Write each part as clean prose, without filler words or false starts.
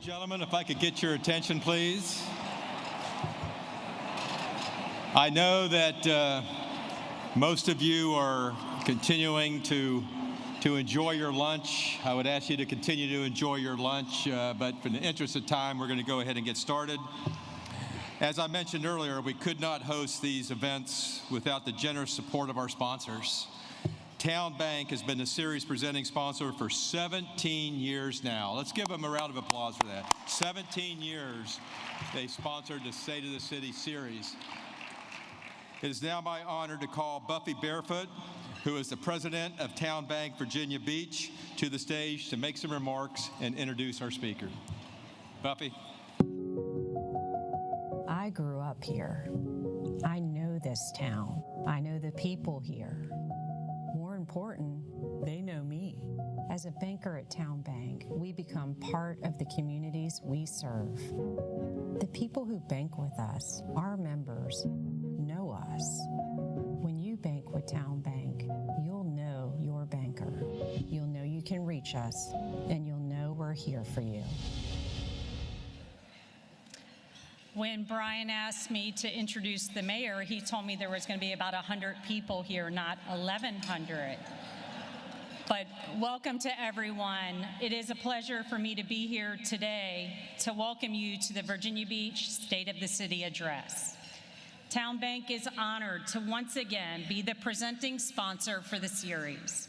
and gentlemen, if I could get your attention, please. I know that most of you are continuing to enjoy your lunch. I would ask you to continue to enjoy your lunch, but for the interest of time, we're going to go ahead and get started. As I mentioned earlier, we could not host these events without the generous support of our sponsors. Town Bank has been the series presenting sponsor for 17 years now. Let's give them a round of applause for that. 17 years they sponsored the State of the City series. It is now my honor to call Buffy Barefoot, who is the president of Town Bank Virginia Beach, to the stage to make some remarks and introduce our speaker. Buffy. I grew up here. I know this town. I know the people here. More important, they know me. As a banker at Town Bank, we become part of the communities we serve. The people who bank with us, our members, know us. When you bank with Town Bank, you'll know your banker. You'll know you can reach us, and you'll know we're here for you. When Brian asked me to introduce the mayor, he told me there was going to be about 100 people here, not 1,100. But welcome to everyone. It is a pleasure for me to be here today to welcome you to the Virginia Beach State of the City Address. Town Bank is honored to once again be the presenting sponsor for the series.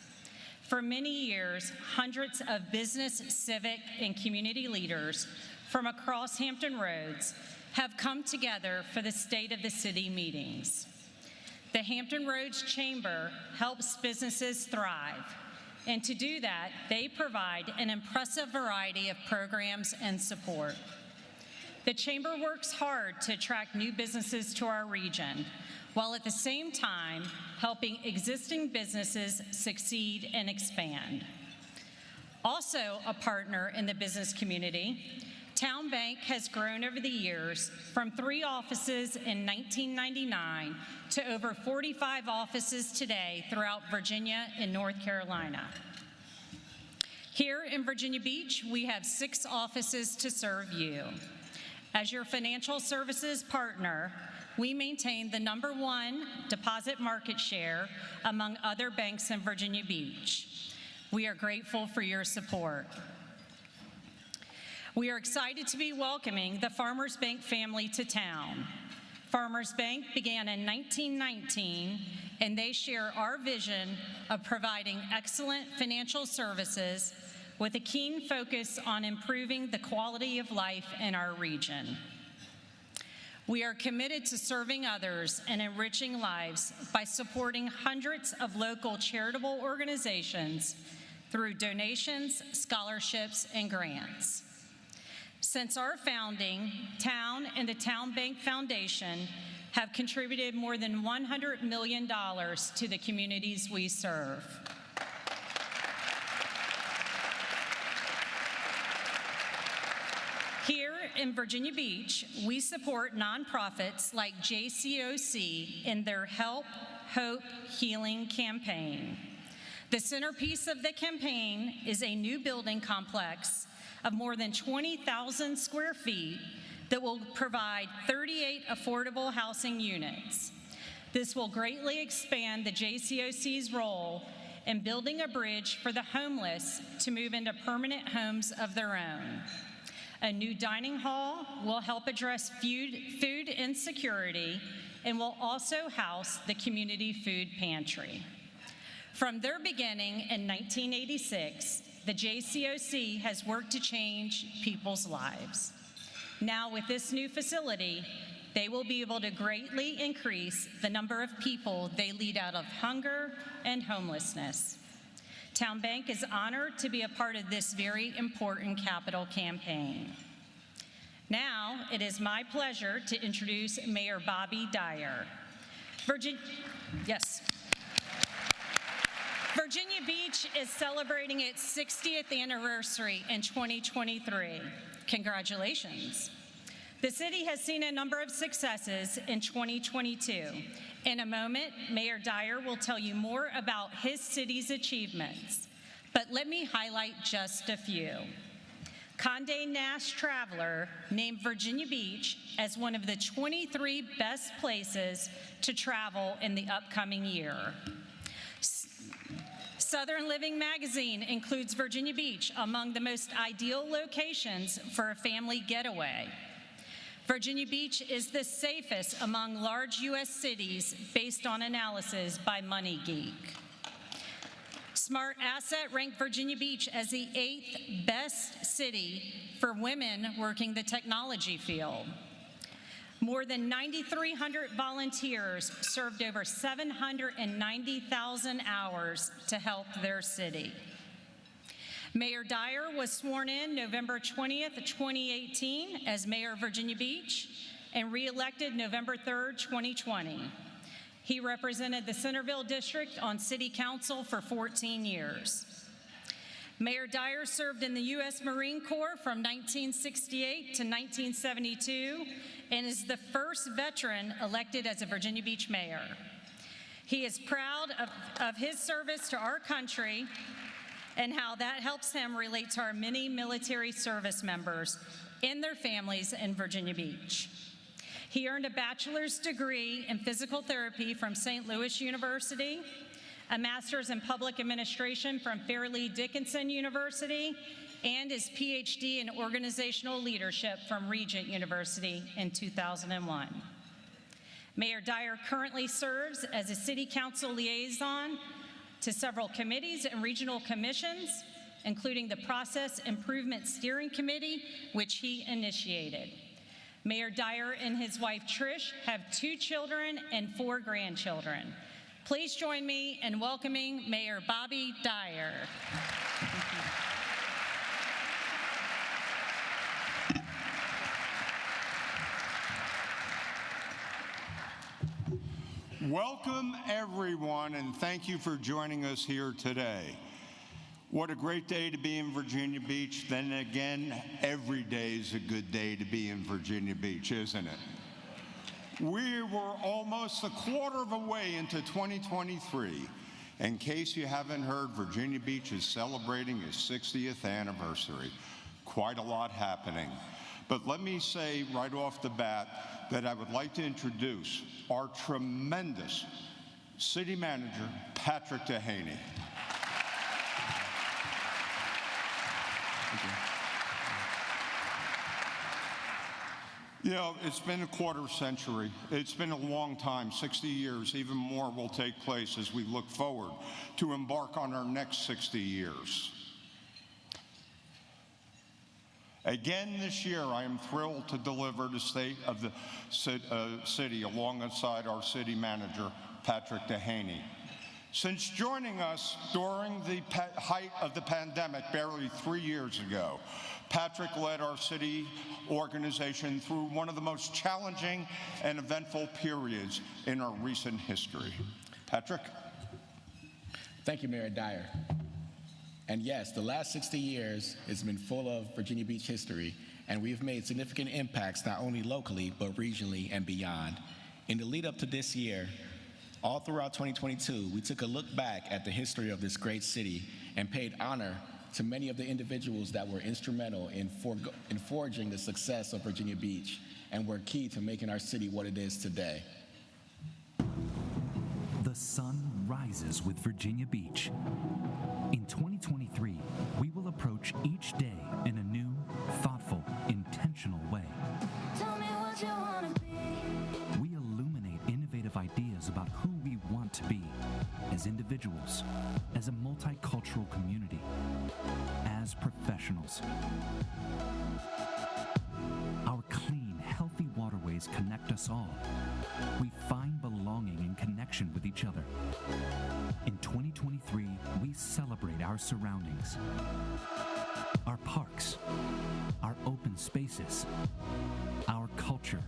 For many years, hundreds of business, civic, and community leaders from across Hampton Roads have come together for the State of the City meetings. The Hampton Roads Chamber helps businesses thrive, and to do that, they provide an impressive variety of programs and support. The Chamber works hard to attract new businesses to our region, while at the same time helping existing businesses succeed and expand. Also a partner in the business community, Town Bank has grown over the years from 3 offices in 1999 to over 45 offices today throughout Virginia and North Carolina. Here in Virginia Beach, we have 6 offices to serve you. As your financial services partner, we maintain the #1 deposit market share among other banks in Virginia Beach. We are grateful for your support. We are excited to be welcoming the Farmers Bank family to town. Farmers Bank began in 1919, and they share our vision of providing excellent financial services with a keen focus on improving the quality of life in our region. We are committed to serving others and enriching lives by supporting hundreds of local charitable organizations through donations, scholarships, and grants. Since our founding, Town and the Town Bank Foundation have contributed more than $100 million to the communities we serve. Here in Virginia Beach, we support nonprofits like JCOC in their Help, Hope, Healing campaign. The centerpiece of the campaign is a new building complex of more than 20,000 square feet that will provide 38 affordable housing units. This will greatly expand the JCOC's role in building a bridge for the homeless to move into permanent homes of their own. A new dining hall will help address food insecurity and will also house the community food pantry. From their beginning in 1986, the JCOC has worked to change people's lives. Now with this new facility, they will be able to greatly increase the number of people they lead out of hunger and homelessness. Town Bank is honored to be a part of this very important capital campaign. Now, it is my pleasure to introduce Mayor Bobby Dyer. Virginia Beach is celebrating its 60th anniversary in 2023. Congratulations. The city has seen a number of successes in 2022. In a moment, Mayor Dyer will tell you more about his city's achievements, but let me highlight just a few. Condé Nast Traveler named Virginia Beach as one of the 23 best places to travel in the upcoming year. Southern Living magazine includes Virginia Beach among the most ideal locations for a family getaway. Virginia Beach is the safest among large U.S. cities based on analysis by MoneyGeek. Smart Asset ranked Virginia Beach as the 8th best city for women working the technology field. More than 9,300 volunteers served over 790,000 hours to help their city. Mayor Dyer was sworn in November 20th, 2018 as Mayor of Virginia Beach and re-elected November 3rd, 2020. He represented the Centerville District on City Council for 14 years. Mayor Dyer served in the U.S. Marine Corps from 1968 to 1972 and is the first veteran elected as a Virginia Beach mayor. He is proud of his service to our country and how that helps him relate to our many military service members and their families in Virginia Beach. He earned a bachelor's degree in physical therapy from St. Louis University, a master's in public administration from Fairleigh Dickinson University, and his PhD in organizational leadership from Regent University in 2001. Mayor Dyer currently serves as a city council liaison to several committees and regional commissions, including the Process Improvement Steering Committee, which he initiated. Mayor Dyer and his wife Trish have 2 children and 4 grandchildren. Please join me in welcoming Mayor Bobby Dyer. Welcome, everyone, and thank you for joining us here today. What a great day to be in Virginia Beach. Then again, every day is a good day to be in Virginia Beach, isn't it? We were almost a quarter of a way into 2023. In case you haven't heard, Virginia Beach is celebrating its 60th anniversary. Quite a lot happening. But let me say right off the bat that I would like to introduce our tremendous city manager, Patrick Dehaney. You know, it's been a quarter century. It's been a long time, 60 years. Even more will take place as we look forward to embark on our next 60 years. Again this year, I am thrilled to deliver the state of the city alongside our city manager, Patrick Dehaney. Since joining us during the height of the pandemic barely 3 years ago, Patrick led our city organization through one of the most challenging and eventful periods in our recent history. Patrick? Thank you, Mayor Dyer. And yes, the last 60 years has been full of Virginia Beach history, and we've made significant impacts not only locally, but regionally and beyond. In the lead up to this year, all throughout 2022, we took a look back at the history of this great city and paid honor to many of the individuals that were instrumental in forging the success of Virginia Beach and were key to making our city what it is today. The sun rises with Virginia Beach. In 2023, we will approach each day in a new, thoughtful, intentional way. Tell me what you wanna be. We illuminate innovative ideas about who we want to be as individuals, as a multicultural community, as professionals. Our clean, healthy waterways connect us all. We find belonging and connection with each other. In 2023, we celebrate our surroundings, our parks, our open spaces, our culture,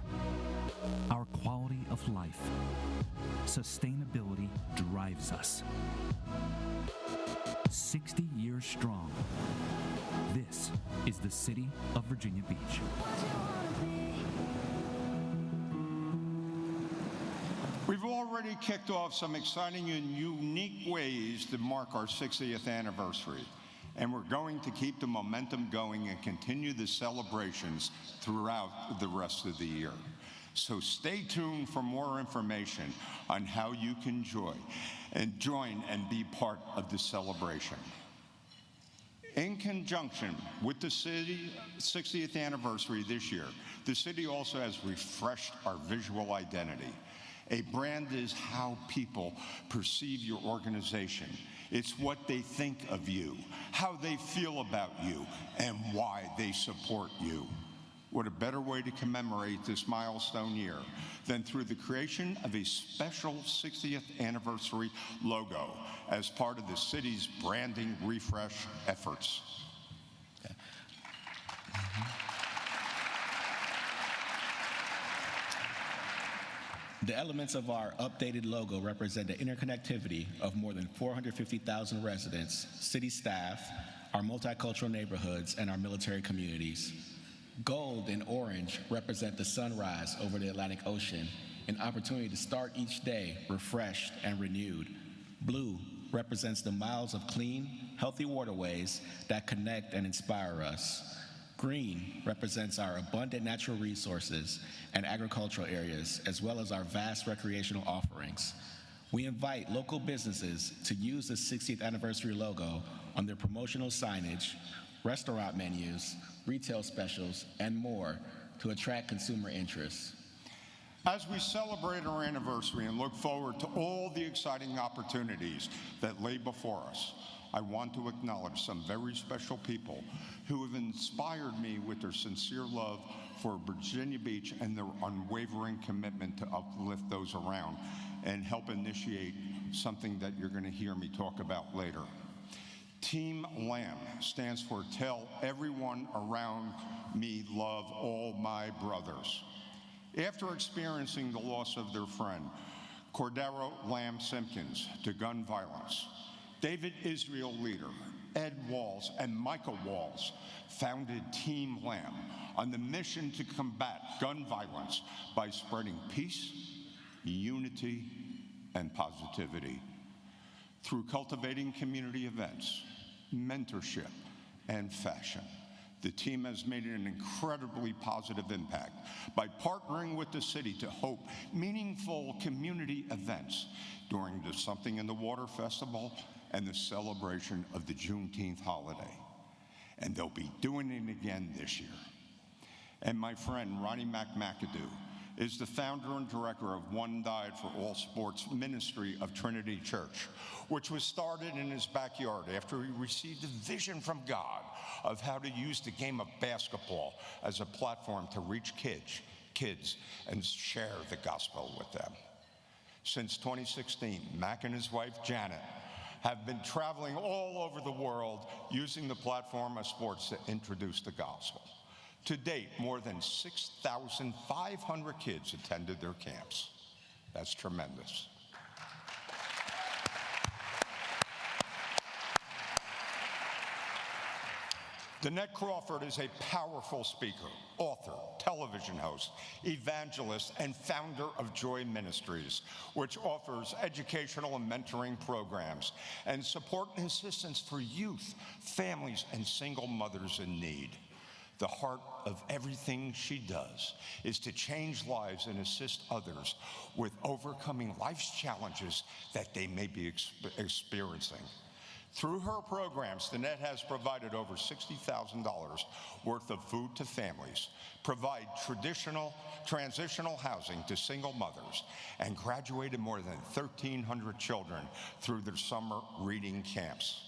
our quality of life. Sustainability drives us. 60 years strong. This is the city of Virginia Beach. We've already kicked off some exciting and unique ways to mark our 60th anniversary. And we're going to keep the momentum going and continue the celebrations throughout the rest of the year. So stay tuned for more information on how you can join and be part of the celebration. In conjunction with the city 60th anniversary this year, the city also has refreshed our visual identity. A brand is how people perceive your organization. It's what they think of you, how they feel about you, and why they support you. What a better way to commemorate this milestone year than through the creation of a special 60th anniversary logo as part of the city's branding refresh efforts. The elements of our updated logo represent the interconnectivity of more than 450,000 residents, city staff, our multicultural neighborhoods, and our military communities. Gold and orange represent the sunrise over the Atlantic Ocean, an opportunity to start each day refreshed and renewed. Blue represents the miles of clean, healthy waterways that connect and inspire us. Green represents our abundant natural resources and agricultural areas, as well as our vast recreational offerings. We invite local businesses to use the 60th anniversary logo on their promotional signage, restaurant menus, retail specials, and more to attract consumer interest. As we celebrate our anniversary and look forward to all the exciting opportunities that lay before us, I want to acknowledge some very special people who have inspired me with their sincere love for Virginia Beach and their unwavering commitment to uplift those around and help initiate something that you're going to hear me talk about later. Team LAM stands for Tell Everyone Around Me Love All My Brothers. After experiencing the loss of their friend, Cordero Lamb Simpkins, to gun violence, David Israel leader Ed Walls and Michael Walls founded Team LAM on the mission to combat gun violence by spreading peace, unity, and positivity. Through cultivating community events, mentorship, and fashion, the team has made an incredibly positive impact by partnering with the city to host meaningful community events during the Something in the Water Festival and the celebration of the Juneteenth holiday. And they'll be doing it again this year. And my friend, Ronnie McMcAdoo, is the founder and director of One Died for All Sports Ministry of Trinity Church, which was started in his backyard after he received a vision from God of how to use the game of basketball as a platform to reach kids and share the gospel with them. Since 2016, Mac and his wife, Janet, have been traveling all over the world using the platform of sports to introduce the gospel. To date, more than 6,500 kids attended their camps. That's tremendous. Danette Crawford is a powerful speaker, author, television host, evangelist, and founder of Joy Ministries, which offers educational and mentoring programs and support and assistance for youth, families, and single mothers in need. The heart of everything she does is to change lives and assist others with overcoming life's challenges that they may be experiencing. Through her programs, Danette has provided over $60,000 worth of food to families, provide transitional housing to single mothers, and graduated more than 1,300 children through their summer reading camps.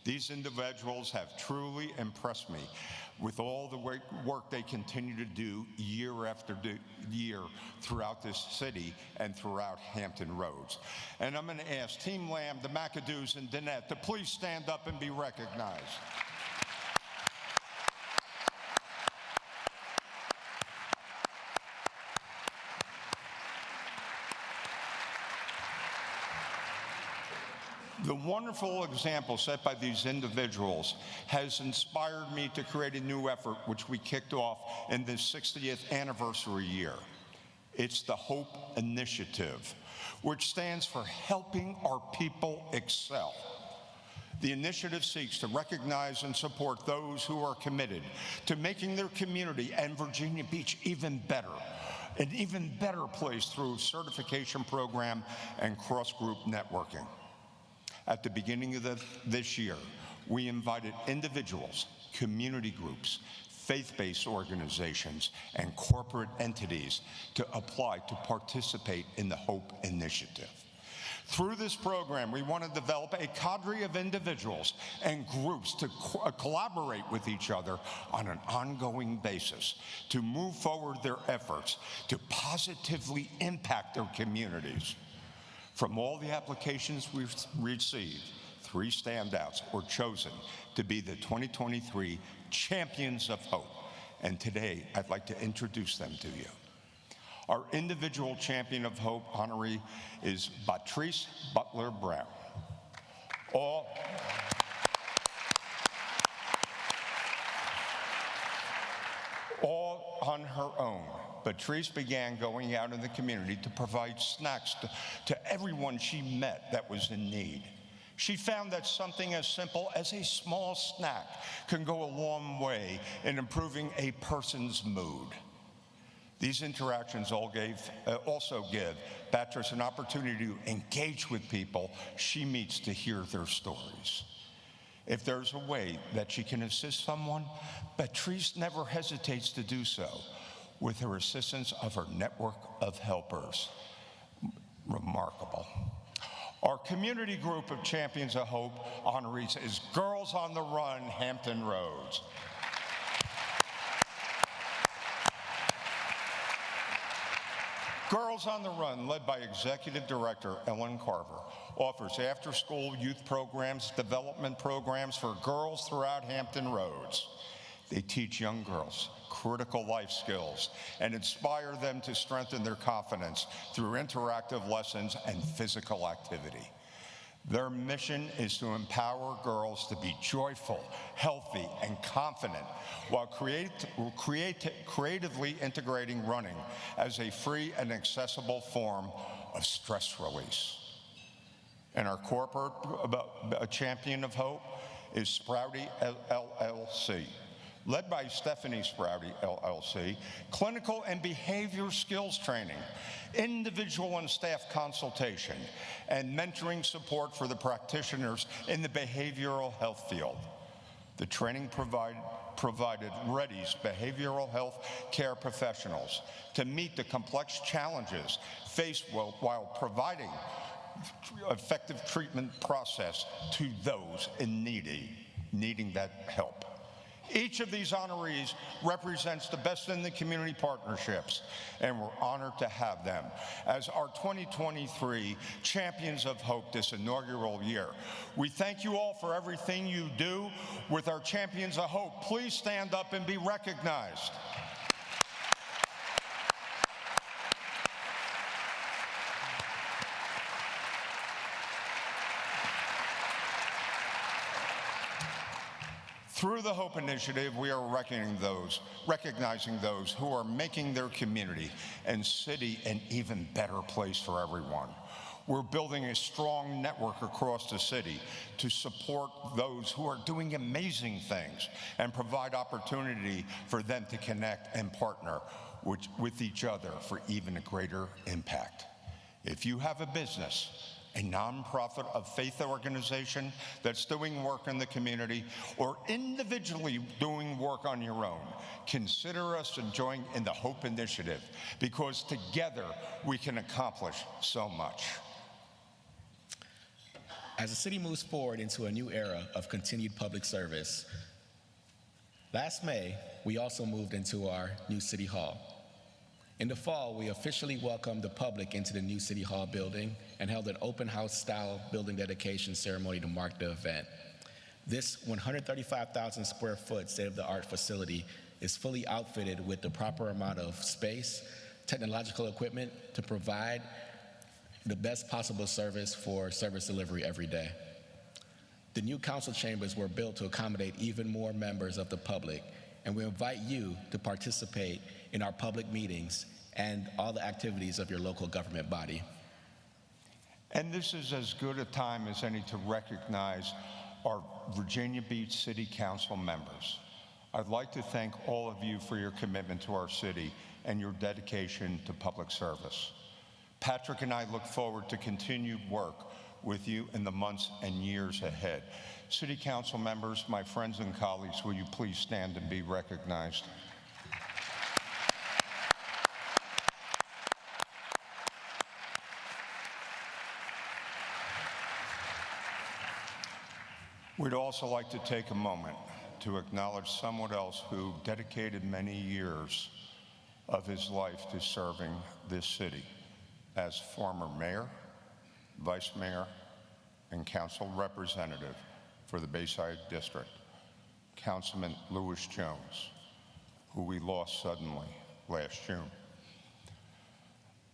These individuals have truly impressed me with all the work they continue to do year after year throughout this city and throughout Hampton Roads. And I'm going to ask Team LAM, the McAdoos, and Danette to please stand up and be recognized. The wonderful example set by these individuals has inspired me to create a new effort which we kicked off in the 60th anniversary year. It's the Hope Initiative, which stands for Helping Our People Excel. The initiative seeks to recognize and support those who are committed to making their community and Virginia Beach even better, an even better place through certification program and cross-group networking. At the beginning of this year, we invited individuals, community groups, faith-based organizations, and corporate entities to apply to participate in the HOPE initiative. Through this program, we want to develop a cadre of individuals and groups to collaborate with each other on an ongoing basis to move forward their efforts to positively impact their communities. From all the applications we've received, 3 standouts were chosen to be the 2023 Champions of Hope. And today, I'd like to introduce them to you. Our individual Champion of Hope honoree is Batrice Butler Brown. All on her own, Batrice began going out in the community to provide snacks to everyone she met that was in need. She found that something as simple as a small snack can go a long way in improving a person's mood. These interactions also give Batrice an opportunity to engage with people she meets to hear their stories. If there's a way that she can assist someone, Batrice never hesitates to do so with her assistance of her network of helpers. Remarkable. Our community group of Champions of Hope honorees is Girls on the Run, Hampton Roads. Girls on the Run, led by Executive Director Ellen Carver, offers after-school youth programs, development programs for girls throughout Hampton Roads. They teach young girls critical life skills and inspire them to strengthen their confidence through interactive lessons and physical activity. Their mission is to empower girls to be joyful, healthy, and confident while creatively integrating running as a free and accessible form of stress release. And our corporate Champion of Hope is Sprouty LLC. Led by Stephanie Sprouty, LLC, clinical and behavior skills training, individual and staff consultation, and mentoring support for the practitioners in the behavioral health field. The training provided readies behavioral health care professionals to meet the complex challenges faced while providing effective treatment process to those in needing that help. Each of these honorees represents the best in the community partnerships, and we're honored to have them as our 2023 Champions of Hope this inaugural year. We thank you all for everything you do with our Champions of Hope. Please stand up and be recognized. Through the HOPE initiative, we are recognizing those who are making their community and city an even better place for everyone. We're building a strong network across the city to support those who are doing amazing things and provide opportunity for them to connect and partner with each other for even a greater impact. If you have a business, a nonprofit of faith organization that's doing work in the community, or individually doing work on your own, consider us and join in the HOPE initiative, because together we can accomplish so much. As the city moves forward into a new era of continued public service, last May, we also moved into our new City Hall. In the fall, we officially welcomed the public into the new City Hall building and held an open house style building dedication ceremony to mark the event. This 135,000 square foot state-of-the-art facility is fully outfitted with the proper amount of space, technological equipment to provide the best possible service for service delivery every day. The new council chambers were built to accommodate even more members of the public, and we invite you to participate in our public meetings and all the activities of your local government body. And this is as good a time as any to recognize our Virginia Beach City Council members. I'd like to thank all of you for your commitment to our city and your dedication to public service. Patrick and I look forward to continued work with you in the months and years ahead. City Council members, my friends and colleagues, will you please stand and be recognized? We'd also like to take a moment to acknowledge someone else who dedicated many years of his life to serving this city as former mayor, vice mayor, and council representative for the Bayside District, Councilman Louis Jones, who we lost suddenly last June.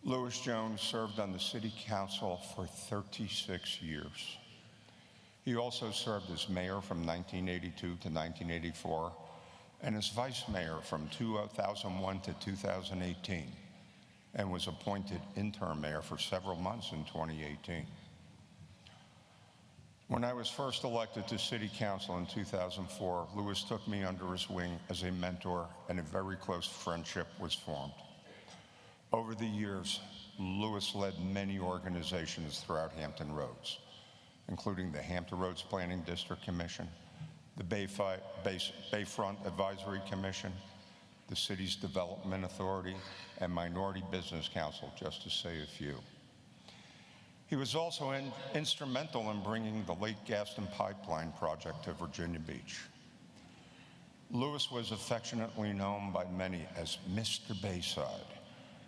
Louis Jones served on the City Council for 36 years. He also served as mayor from 1982 to 1984 and as vice mayor from 2001 to 2018 and was appointed interim mayor for several months in 2018. When I was first elected to City Council in 2004, Louis took me under his wing as a mentor and a very close friendship was formed. Over the years, Louis led many organizations throughout Hampton Roads, including the Hampton Roads Planning District Commission, the Bayfront Advisory Commission, the city's Development Authority, and Minority Business Council, just to say a few. He was also instrumental in bringing the Lake Gaston Pipeline project to Virginia Beach. Louis was affectionately known by many as Mr. Bayside,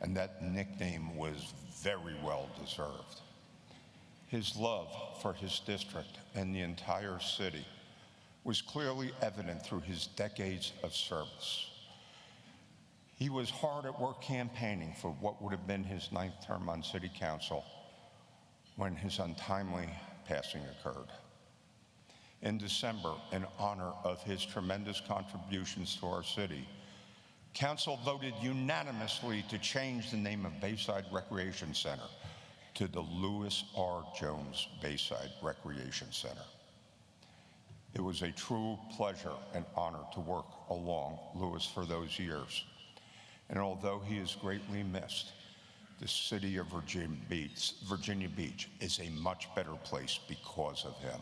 and that nickname was very well deserved. His love for his district and the entire city was clearly evident through his decades of service. He was hard at work campaigning for what would have been his 9th term on City Council when his untimely passing occurred. In December, in honor of his tremendous contributions to our city, Council voted unanimously to change the name of Bayside Recreation Center to the Louis R. Jones Bayside Recreation Center. It was a true pleasure and honor to work along Louis for those years. And although he is greatly missed, the city of Virginia Beach is a much better place because of him.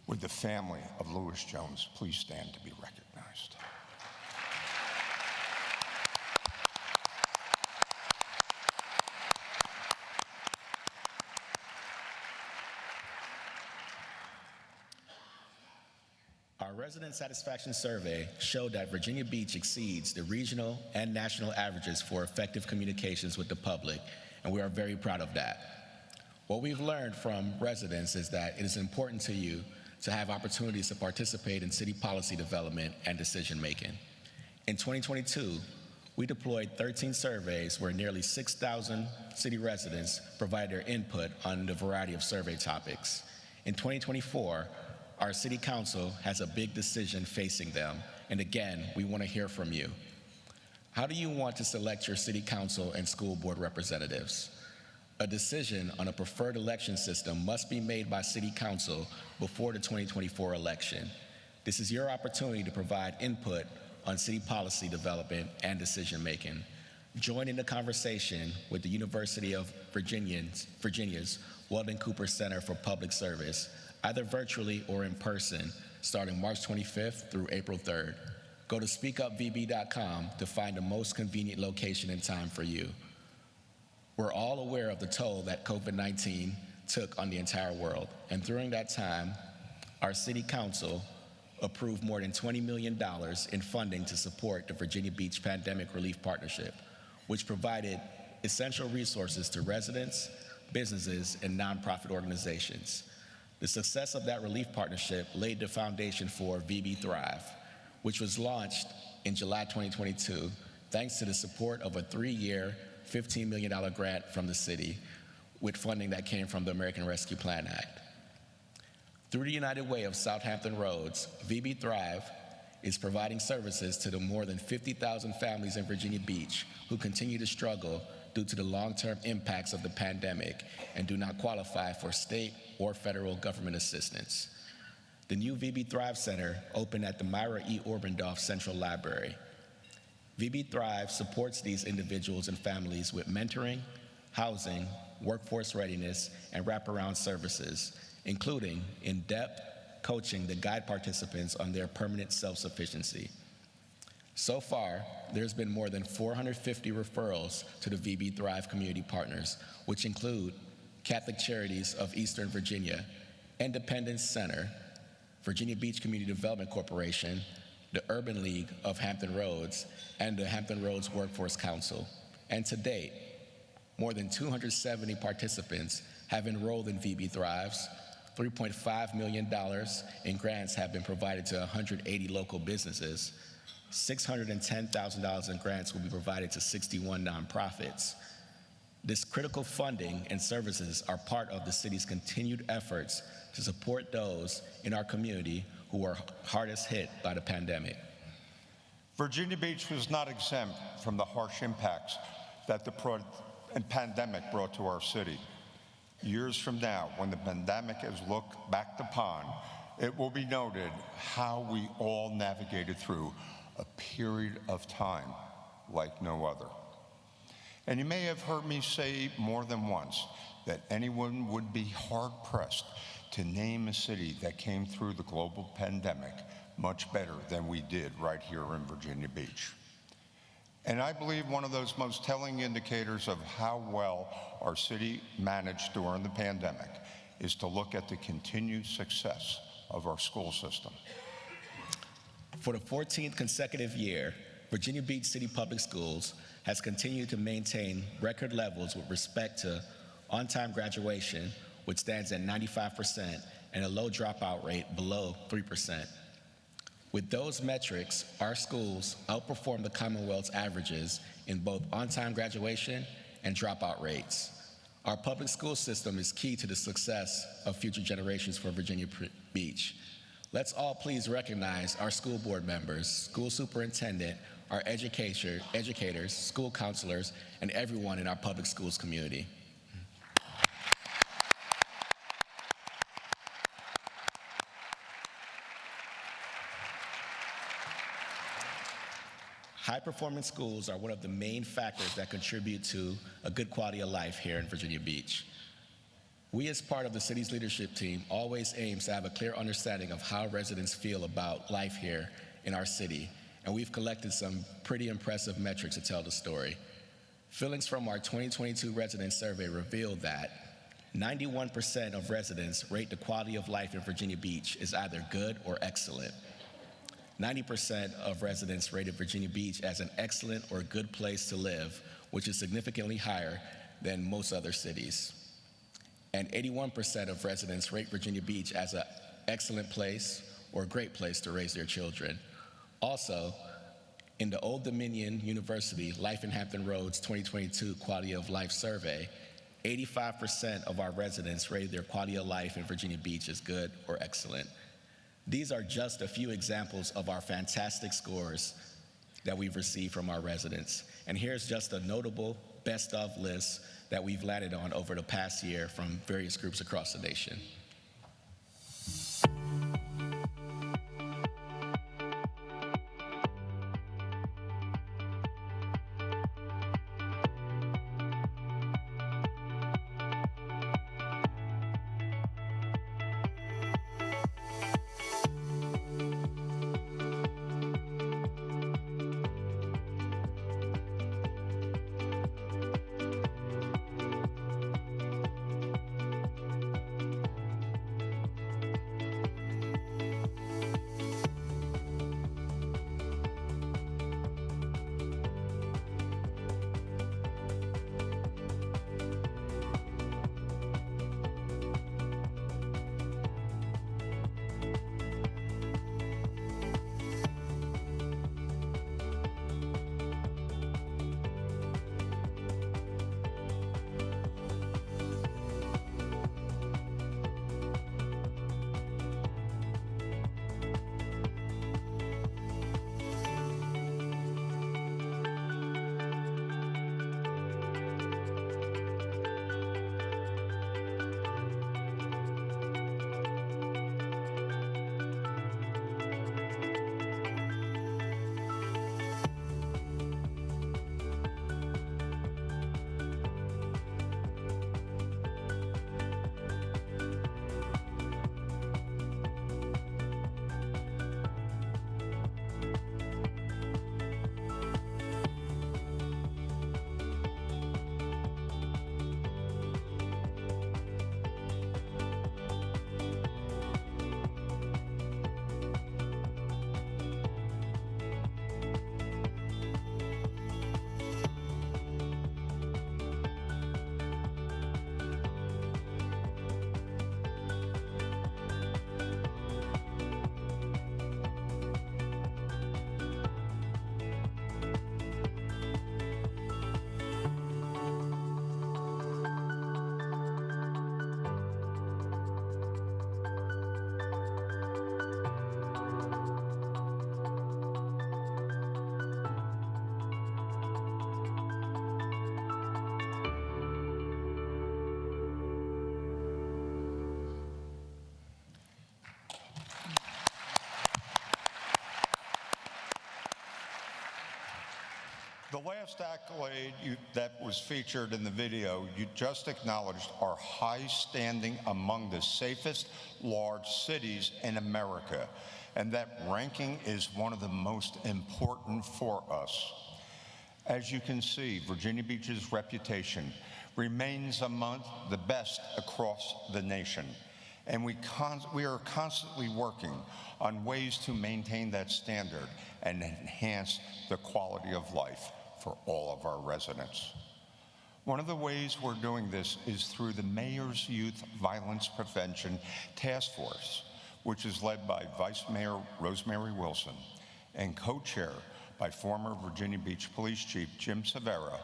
Would the family of Louis Jones please stand to be recognized? Our resident satisfaction survey showed that Virginia Beach exceeds the regional and national averages for effective communications with the public, and we are very proud of that. What we've learned from residents is that it is important to you to have opportunities to participate in city policy development and decision making. In 2022, we deployed 13 surveys where nearly 6,000 city residents provided their input on a variety of survey topics. In 2024, our City Council has a big decision facing them, and again, we want to hear from you. How do you want to select your City Council and school board representatives? A decision on a preferred election system must be made by City Council before the 2024 election. This is your opportunity to provide input on city policy development and decision making. Join in the conversation with the University of Virginia's Weldon Cooper Center for Public Service, either virtually or in person, starting March 25th through April 3rd. Go to speakupvb.com to find the most convenient location and time for you. We're all aware of the toll that COVID-19 took on the entire world, and during that time, our City Council approved more than $20 million in funding to support the Virginia Beach Pandemic Relief Partnership, which provided essential resources to residents, businesses, and nonprofit organizations. The success of that relief partnership laid the foundation for VB Thrive, which was launched in July 2022, thanks to the support of a 3-year, $15 million grant from the city, with funding that came from the American Rescue Plan Act. Through the United Way of Southampton Roads, VB Thrive is providing services to the more than 50,000 families in Virginia Beach who continue to struggle due to the long-term impacts of the pandemic and do not qualify for state or federal government assistance. The new VB Thrive Center opened at the Myra E. Orbendorf Central Library. VB Thrive supports these individuals and families with mentoring, housing, workforce readiness, and wraparound services, including in-depth coaching that guide participants on their permanent self-sufficiency. So far, there's been more than 450 referrals to the VB Thrive community partners, which include Catholic Charities of Eastern Virginia, Independence Center, Virginia Beach Community Development Corporation, the Urban League of Hampton Roads, and the Hampton Roads Workforce Council. And to date, more than 270 participants have enrolled in VB Thrives. $3.5 million in grants have been provided to 180 local businesses. $610,000 in grants will be provided to 61 nonprofits. This critical funding and services are part of the city's continued efforts to support those in our community who are hardest hit by the pandemic. Virginia Beach was not exempt from the harsh impacts that the pandemic brought to our city. Years from now, when the pandemic is looked back upon, it will be noted how we all navigated through a period of time like no other. And you may have heard me say more than once that anyone would be hard-pressed to name a city that came through the global pandemic much better than we did right here in Virginia Beach. And I believe one of those most telling indicators of how well our city managed during the pandemic is to look at the continued success of our school system. For the 14th consecutive year, Virginia Beach City Public Schools has continued to maintain record levels with respect to on-time graduation, which stands at 95%, and a low dropout rate below 3%. With those metrics, our schools outperform the Commonwealth's averages in both on-time graduation and dropout rates. Our public school system is key to the success of future generations for Virginia Beach. Let's all please recognize our school board members, school superintendent, our educators, school counselors, and everyone in our public schools community. High-performing schools are one of the main factors that contribute to a good quality of life here in Virginia Beach. We, as part of the city's leadership team, always aims to have a clear understanding of how residents feel about life here in our city, and we've collected some pretty impressive metrics to tell the story. Findings from our 2022 resident survey revealed that 91% of residents rate the quality of life in Virginia Beach as either good or excellent. 90% of residents rated Virginia Beach as an excellent or good place to live, which is significantly higher than most other cities. And 81% of residents rate Virginia Beach as an excellent place or a great place to raise their children. Also, in the Old Dominion University Life in Hampton Roads 2022 Quality of Life Survey, 85% of our residents rated their quality of life in Virginia Beach as good or excellent. These are just a few examples of our fantastic scores that we've received from our residents. And here's just a notable best of list that we've landed on over the past year from various groups across the nation. The last accolade that was featured in the video you just acknowledged are high standing among the safest large cities in America, and that ranking is one of the most important for us. As you can see, Virginia Beach's reputation remains among the best across the nation, and we are constantly working on ways to maintain that standard and enhance the quality of life for all of our residents. One of the ways we're doing this is through the Mayor's Youth Violence Prevention Task Force, which is led by Vice Mayor Rosemary Wilson and co-chair by former Virginia Beach Police Chief Jim Severa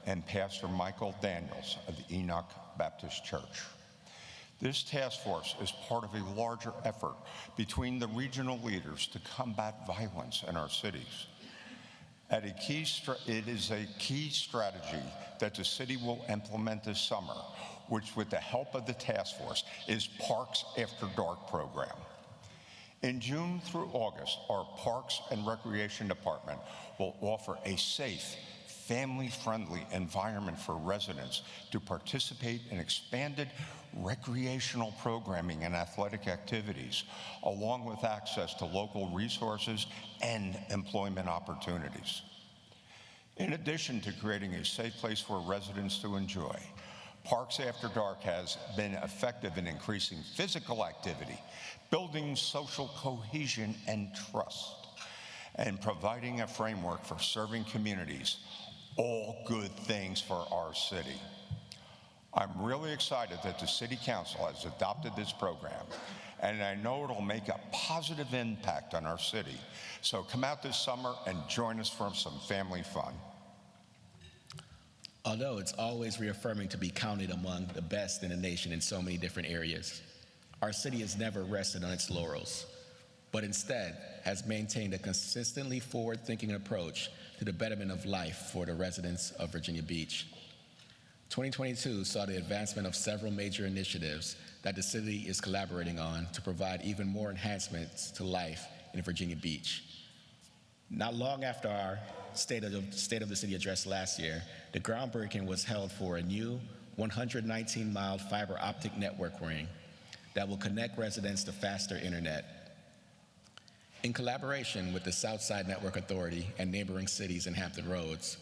and Pastor Michael Daniels of the Enoch Baptist Church. This task force is part of a larger effort between the regional leaders to combat violence in our cities. It is a key strategy that the city will implement this summer, which, with the help of the task force, is Parks After Dark program. In June through August, our Parks and Recreation Department will offer a safe, family-friendly environment for residents to participate in expanded recreational programming and athletic activities, along with access to local resources and employment opportunities. In addition to creating a safe place for residents to enjoy, Parks After Dark has been effective in increasing physical activity, building social cohesion and trust, and providing a framework for serving communities, all good things for our city. I'm really excited that the City Council has adopted this program, and I know it'll make a positive impact on our city. So come out this summer and join us for some family fun. Although it's always reaffirming to be counted among the best in the nation in so many different areas, our city has never rested on its laurels, but instead has maintained a consistently forward-thinking approach to the betterment of life for the residents of Virginia Beach. 2022 saw the advancement of several major initiatives that the city is collaborating on to provide even more enhancements to life in Virginia Beach. Not long after our State of the City address last year, the groundbreaking was held for a new 119-mile fiber optic network ring that will connect residents to faster internet. In collaboration with the Southside Network Authority and neighboring cities in Hampton Roads,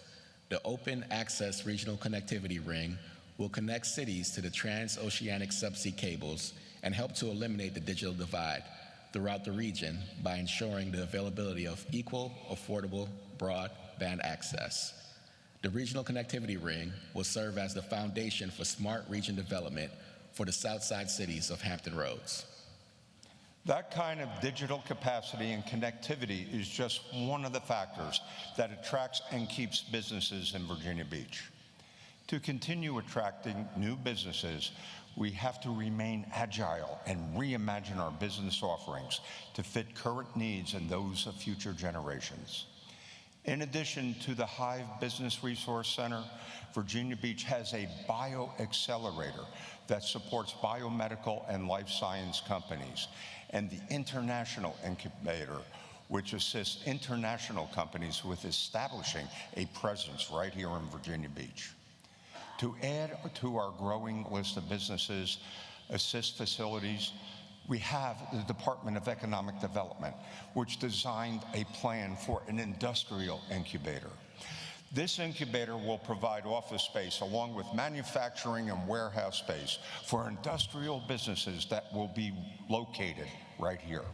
the Open Access Regional Connectivity Ring will connect cities to the transoceanic subsea cables and help to eliminate the digital divide throughout the region by ensuring the availability of equal, affordable broadband access. The Regional Connectivity Ring will serve as the foundation for smart region development for the Southside cities of Hampton Roads. That kind of digital capacity and connectivity is just one of the factors that attracts and keeps businesses in Virginia Beach. To continue attracting new businesses, we have to remain agile and reimagine our business offerings to fit current needs and those of future generations. In addition to the Hive Business Resource Center, Virginia Beach has a bioaccelerator that supports biomedical and life science companies, and the International Incubator, which assists international companies with establishing a presence right here in Virginia Beach. To add to our growing list of businesses assist facilities, we have the Department of Economic Development, which designed a plan for an industrial incubator. This incubator will provide office space along with manufacturing and warehouse space for industrial businesses that will be located right here.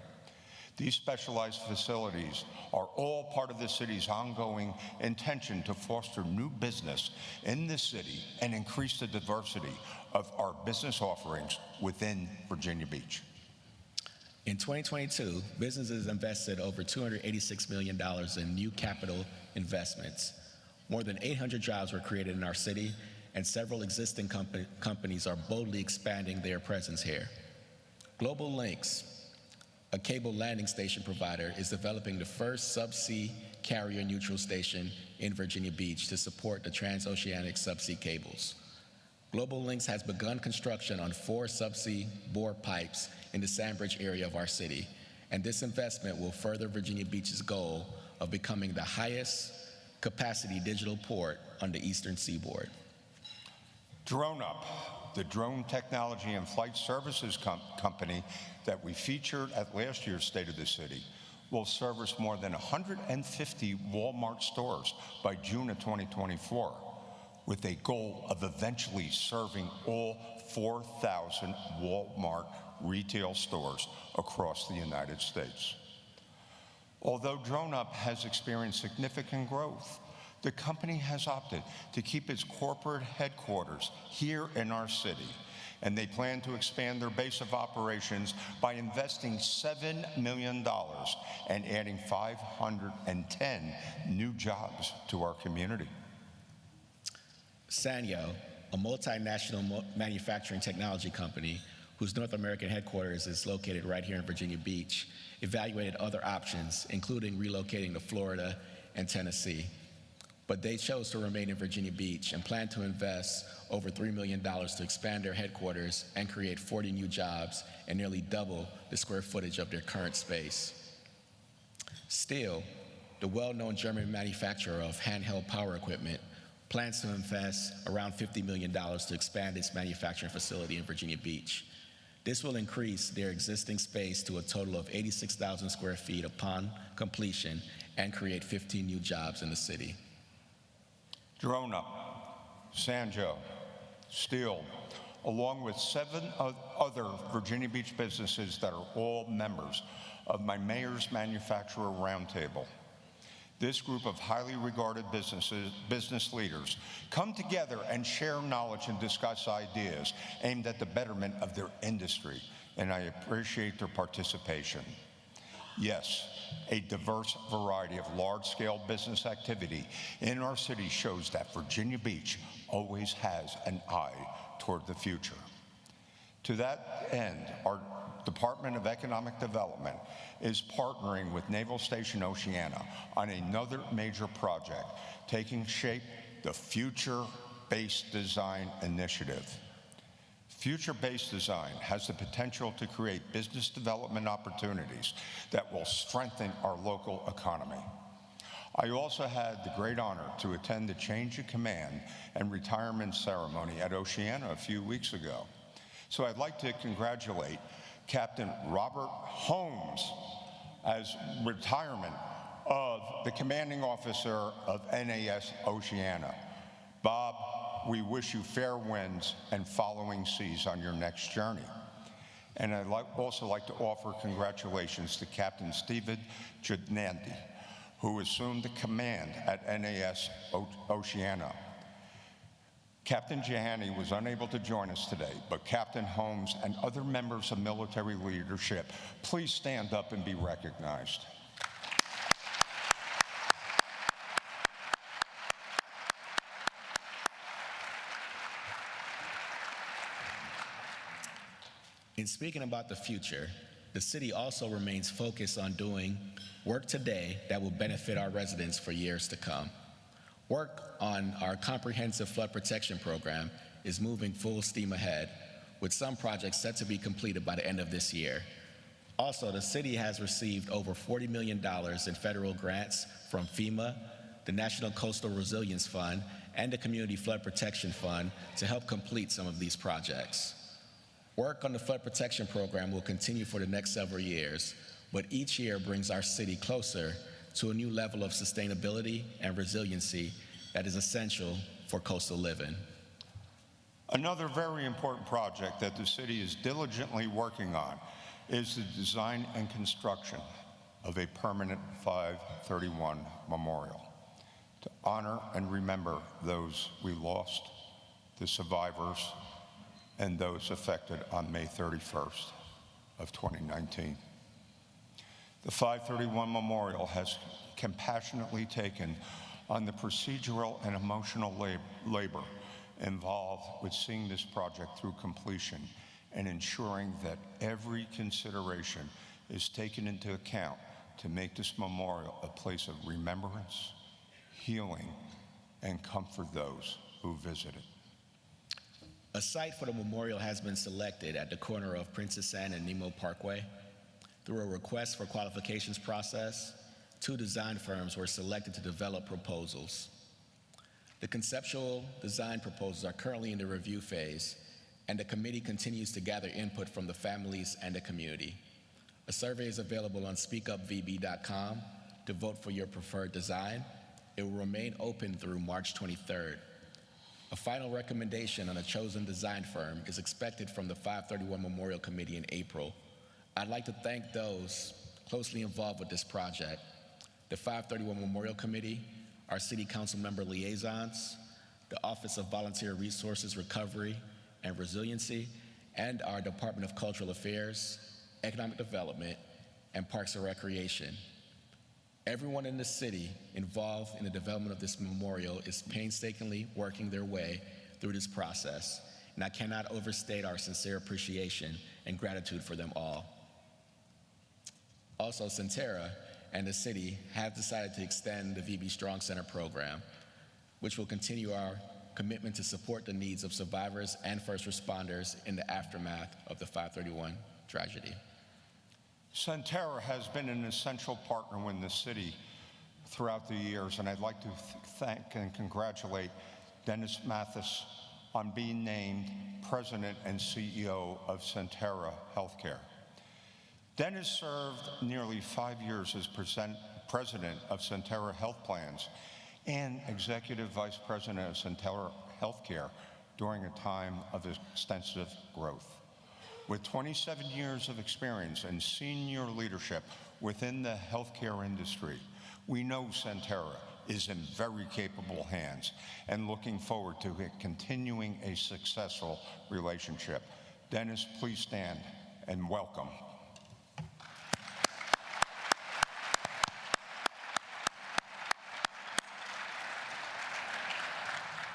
These specialized facilities are all part of the city's ongoing intention to foster new business in this city and increase the diversity of our business offerings within Virginia Beach. In 2022, businesses invested over $286 million in new capital investments. More than 800 jobs were created in our city, and several existing companies are boldly expanding their presence here. Global Links, a cable landing station provider, is developing the first subsea carrier-neutral station in Virginia Beach to support the transoceanic subsea cables. Global Links has begun construction on 4 subsea bore pipes in the Sandbridge area of our city, and this investment will further Virginia Beach's goal of becoming the highest capacity digital port on the eastern seaboard. Drone Up, the drone technology and flight services company that we featured at last year's State of the City, will service more than 150 Walmart stores by June of 2024, with a goal of eventually serving all 4,000 Walmart retail stores across the United States. Although Drone Up has experienced significant growth, the company has opted to keep its corporate headquarters here in our city, and they plan to expand their base of operations by investing $7 million and adding 510 new jobs to our community. Sanyo, a multinational manufacturing technology company whose North American headquarters is located right here in Virginia Beach, evaluated other options, including relocating to Florida and Tennessee. But they chose to remain in Virginia Beach and plan to invest over $3 million to expand their headquarters and create 40 new jobs and nearly double the square footage of their current space. Still, the well-known German manufacturer of handheld power equipment plans to invest around $50 million to expand its manufacturing facility in Virginia Beach. This will increase their existing space to a total of 86,000 square feet upon completion and create 15 new jobs in the city. Drone Up, Sanjo, Steel, along with 7 other Virginia Beach businesses that are all members of my Mayor's Manufacturer Roundtable. This group of highly regarded business leaders come together and share knowledge and discuss ideas aimed at the betterment of their industry, and I appreciate their participation. Yes, a diverse variety of large-scale business activity in our city shows that Virginia Beach always has an eye toward the future. To that end, our Department of Economic Development is partnering with Naval Station Oceana on another major project, taking shape, the Future-Based Design Initiative. Future-based design has the potential to create business development opportunities that will strengthen our local economy. I also had the great honor to attend the change of command and retirement ceremony at Oceana a few weeks ago. So I'd like to congratulate Captain Robert Holmes as retirement of the commanding officer of NAS Oceana. Bob, we wish you fair winds and following seas on your next journey. And I'd also like to offer congratulations to Captain Stephen Judnandy, who assumed the command at NAS Oceana. Captain Jahani was unable to join us today, but Captain Holmes and other members of military leadership, please stand up and be recognized. In speaking about the future, the city also remains focused on doing work today that will benefit our residents for years to come. Work on our comprehensive flood protection program is moving full steam ahead, with some projects set to be completed by the end of this year. Also, the city has received over $40 million in federal grants from FEMA, the National Coastal Resilience Fund, and the Community Flood Protection Fund to help complete some of these projects. Work on the flood protection program will continue for the next several years, but each year brings our city closer to a new level of sustainability and resiliency that is essential for coastal living. Another very important project that the city is diligently working on is the design and construction of a permanent 531 memorial to honor and remember those we lost, the survivors, and those affected on May 31st of 2019. The 531 Memorial has compassionately taken on the procedural and emotional labor involved with seeing this project through completion and ensuring that every consideration is taken into account to make this memorial a place of remembrance, healing, and comfort those who visit it. A site for the memorial has been selected at the corner of Princess Anne and Nemo Parkway. Through a request for qualifications process, 2 design firms were selected to develop proposals. The conceptual design proposals are currently in the review phase, and the committee continues to gather input from the families and the community. A survey is available on speakupvb.com to vote for your preferred design. It will remain open through March 23rd. A final recommendation on a chosen design firm is expected from the 531 Memorial Committee in April. I'd like to thank those closely involved with this project: the 531 Memorial Committee, our City Council member liaisons, the Office of Volunteer Resources Recovery and Resiliency, and our Department of Cultural Affairs, Economic Development, and Parks and Recreation. Everyone in the city involved in the development of this memorial is painstakingly working their way through this process, and I cannot overstate our sincere appreciation and gratitude for them all. Also, Centerra and the city have decided to extend the VB Strong Center program, which will continue our commitment to support the needs of survivors and first responders in the aftermath of the 531 tragedy. Centerra has been an essential partner with the city throughout the years, and I'd like to thank and congratulate Dennis Mathis on being named President and CEO of Centerra Healthcare. Dennis served nearly 5 years as President of Centerra Health Plans and Executive Vice President of Centerra Healthcare during a time of extensive growth. With 27 years of experience and senior leadership within the healthcare industry, we know Centerra is in very capable hands and looking forward to continuing a successful relationship. Dennis, please stand and welcome.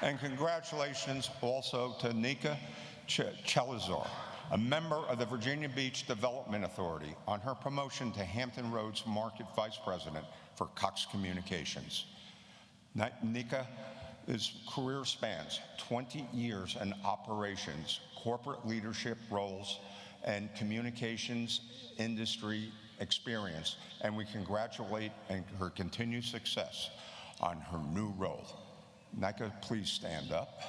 And congratulations also to Nika Chelazar, a member of the Virginia Beach Development Authority, on her promotion to Hampton Roads Market Vice President for Cox Communications. Nika's career spans 20 years in operations, corporate leadership roles, and communications industry experience, and we congratulate her continued success on her new role. Nika, please stand up.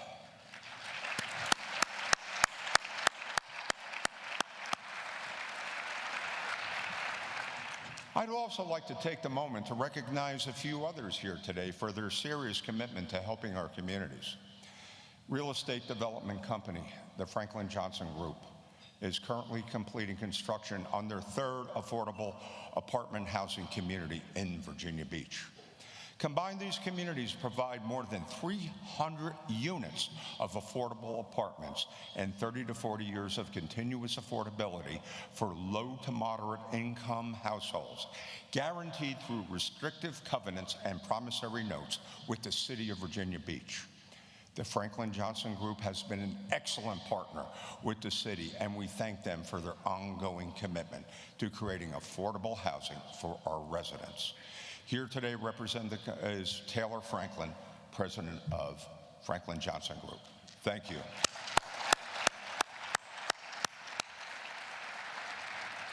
I'd also like to take the moment to recognize a few others here today for their serious commitment to helping our communities. Real estate development company, the Franklin Johnson Group, is currently completing construction on their 3rd affordable apartment housing community in Virginia Beach. Combined, these communities provide more than 300 units of affordable apartments and 30 to 40 years of continuous affordability for low to moderate income households, guaranteed through restrictive covenants and promissory notes with the City of Virginia Beach. The Franklin Johnson Group has been an excellent partner with the city, and we thank them for their ongoing commitment to creating affordable housing for our residents. Here today is Taylor Franklin, President of Franklin Johnson Group. Thank you.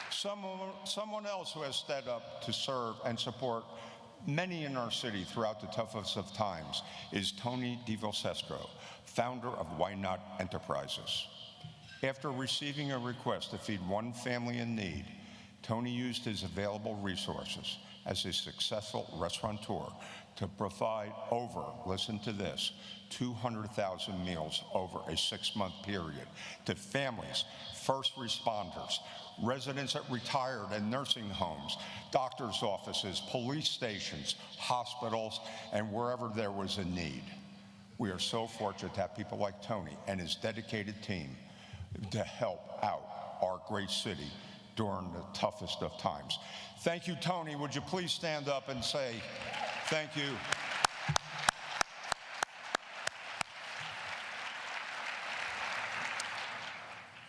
Someone else who has stepped up to serve and support many in our city throughout the toughest of times is Tony DiValsestro, founder of Why Not Enterprises. After receiving a request to feed one family in need, Tony used his available resources as a successful restaurateur to provide over, listen to this, 200,000 meals over a 6-month period to families, first responders, residents at retired and nursing homes, doctors' offices, police stations, hospitals, and wherever there was a need. We are so fortunate to have people like Tony and his dedicated team to help out our great city during the toughest of times. Thank you, Tony. Would you please stand up and say thank you?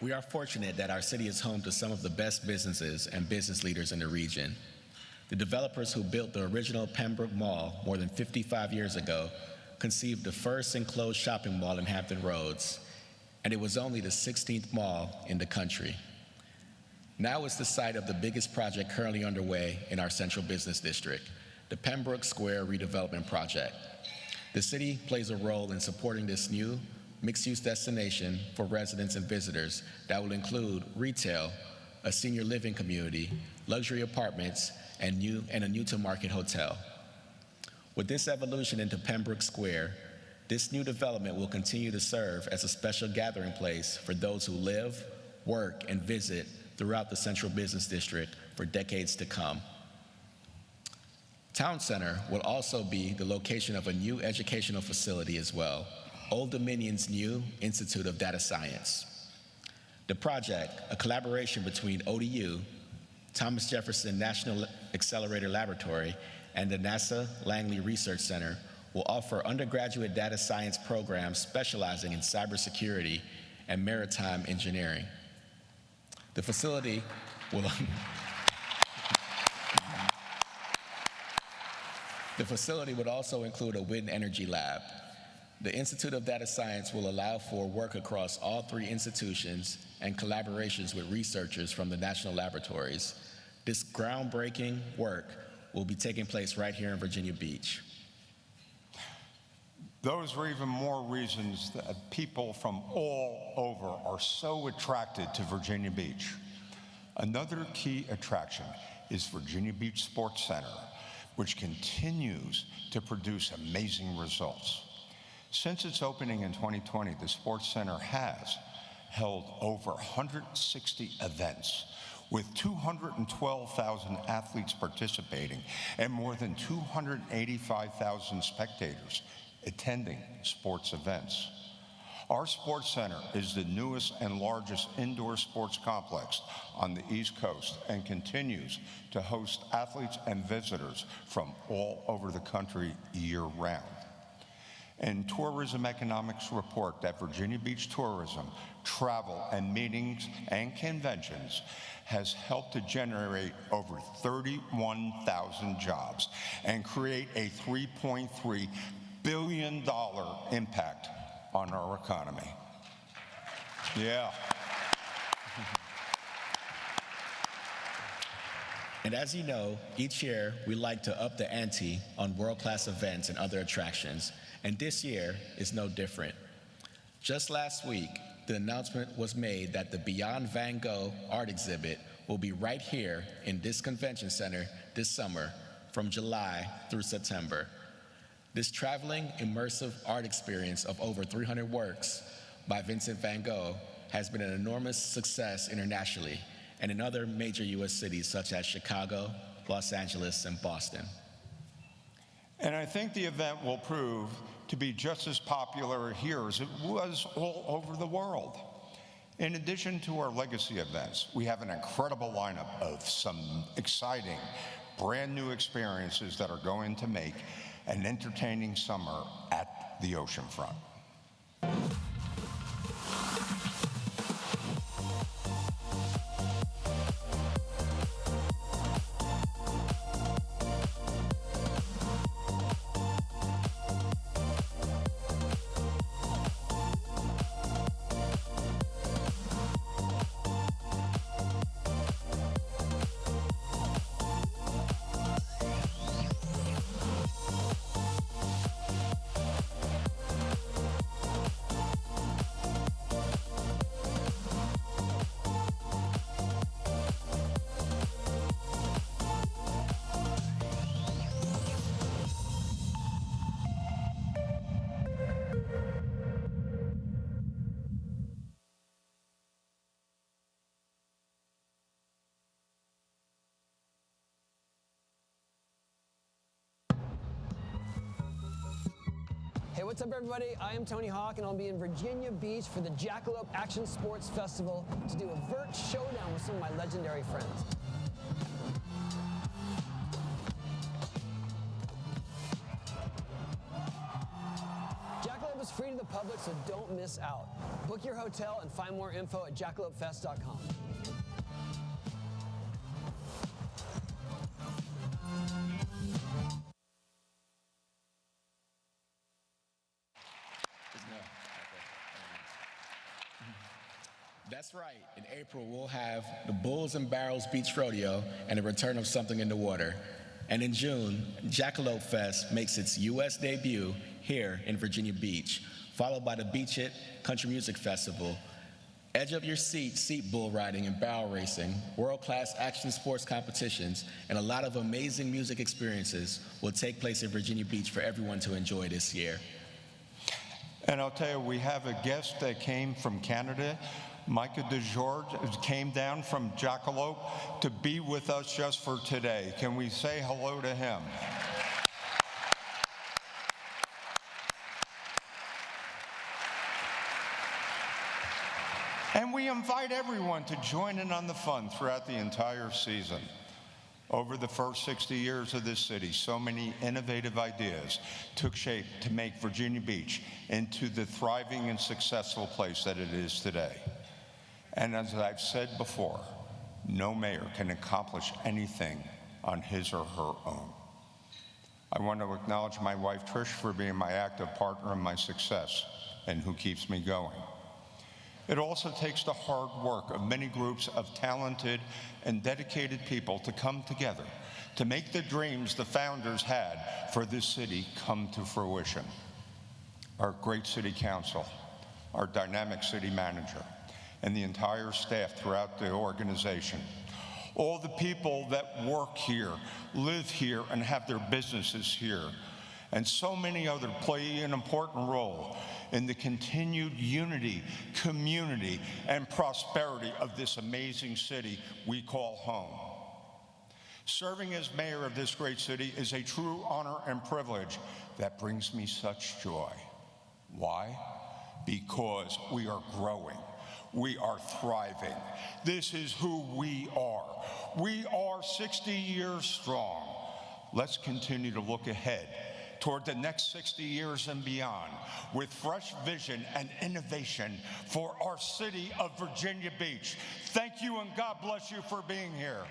We are fortunate that our city is home to some of the best businesses and business leaders in the region. The developers who built the original Pembroke Mall more than 55 years ago conceived the first enclosed shopping mall in Hampton Roads, and it was only the 16th mall in the country. Now it's the site of the biggest project currently underway in our central business district, the Pembroke Square redevelopment project. The city plays a role in supporting this new mixed-use destination for residents and visitors that will include retail, a senior living community, luxury apartments, and a new-to-market hotel. With this evolution into Pembroke Square, this new development will continue to serve as a special gathering place for those who live, work, and visit throughout the Central Business District for decades to come. Town Center will also be the location of a new educational facility as well, Old Dominion's new Institute of Data Science. The project, a collaboration between ODU, Thomas Jefferson National Accelerator Laboratory, and the NASA Langley Research Center, will offer undergraduate data science programs specializing in cybersecurity and maritime engineering. The facility will The facility would also include a wind energy lab. The Institute of Data Science will allow for work across all three institutions and collaborations with researchers from the national laboratories. This groundbreaking work will be taking place right here in Virginia Beach. Those are even more reasons that people from all over are so attracted to Virginia Beach. Another key attraction is Virginia Beach Sports Center, which continues to produce amazing results. Since its opening in 2020, the Sports Center has held over 160 events with 212,000 athletes participating and more than 285,000 spectators attending sports events. Our Sports Center is the newest and largest indoor sports complex on the East Coast and continues to host athletes and visitors from all over the country year-round. And Tourism Economics report that Virginia Beach tourism, travel, and meetings and conventions has helped to generate over 31,000 jobs and create a $3.3 billion impact on our economy. Yeah. And as you know, each year we like to up the ante on world-class events and other attractions, and this year is no different. Just last week, the announcement was made that the Beyond Van Gogh art exhibit will be right here in this convention center this summer from July through September. This traveling, immersive art experience of over 300 works by Vincent van Gogh has been an enormous success internationally and in other major U.S. cities such as Chicago, Los Angeles, and Boston. And I think the event will prove to be just as popular here as it was all over the world. In addition to our legacy events, we have an incredible lineup of some exciting, brand new experiences that are going to make an entertaining summer at the oceanfront. Hey, what's up, everybody? I am Tony Hawk, and I'll be in Virginia Beach for the Jackalope Action Sports Festival to do a vert showdown with some of my legendary friends. Jackalope is free to the public, so don't miss out. Book your hotel and find more info at jackalopefest.com. That's right. In April, we'll have the Bulls and Barrels Beach Rodeo and the return of Something in the Water. And in June, Jackalope Fest makes its U.S. debut here in Virginia Beach, followed by the Beach It Country Music Festival, edge of your seat bull riding and barrel racing, world-class action sports competitions, and a lot of amazing music experiences will take place in Virginia Beach for everyone to enjoy this year. And I'll tell you, we have a guest that came from Canada. Micah DeJorge came down from Jackalope to be with us just for today. Can we say hello to him? And we invite everyone to join in on the fun throughout the entire season. Over the first 60 years of this city, so many innovative ideas took shape to make Virginia Beach into the thriving and successful place that it is today. And as I've said before, no mayor can accomplish anything on his or her own. I want to acknowledge my wife, Trish, for being my active partner in my success and who keeps me going. It also takes the hard work of many groups of talented and dedicated people to come together to make the dreams the founders had for this city come to fruition. Our great city council, our dynamic city manager, and the entire staff throughout the organization. All the people that work here, live here, and have their businesses here, and so many others play an important role in the continued unity, community, and prosperity of this amazing city we call home. Serving as mayor of this great city is a true honor and privilege that brings me such joy. Why? Because we are growing. We are thriving. This is who we are. We are 60 years strong. Let's continue to look ahead toward the next 60 years and beyond with fresh vision and innovation for our city of Virginia Beach. Thank you and God bless you for being here.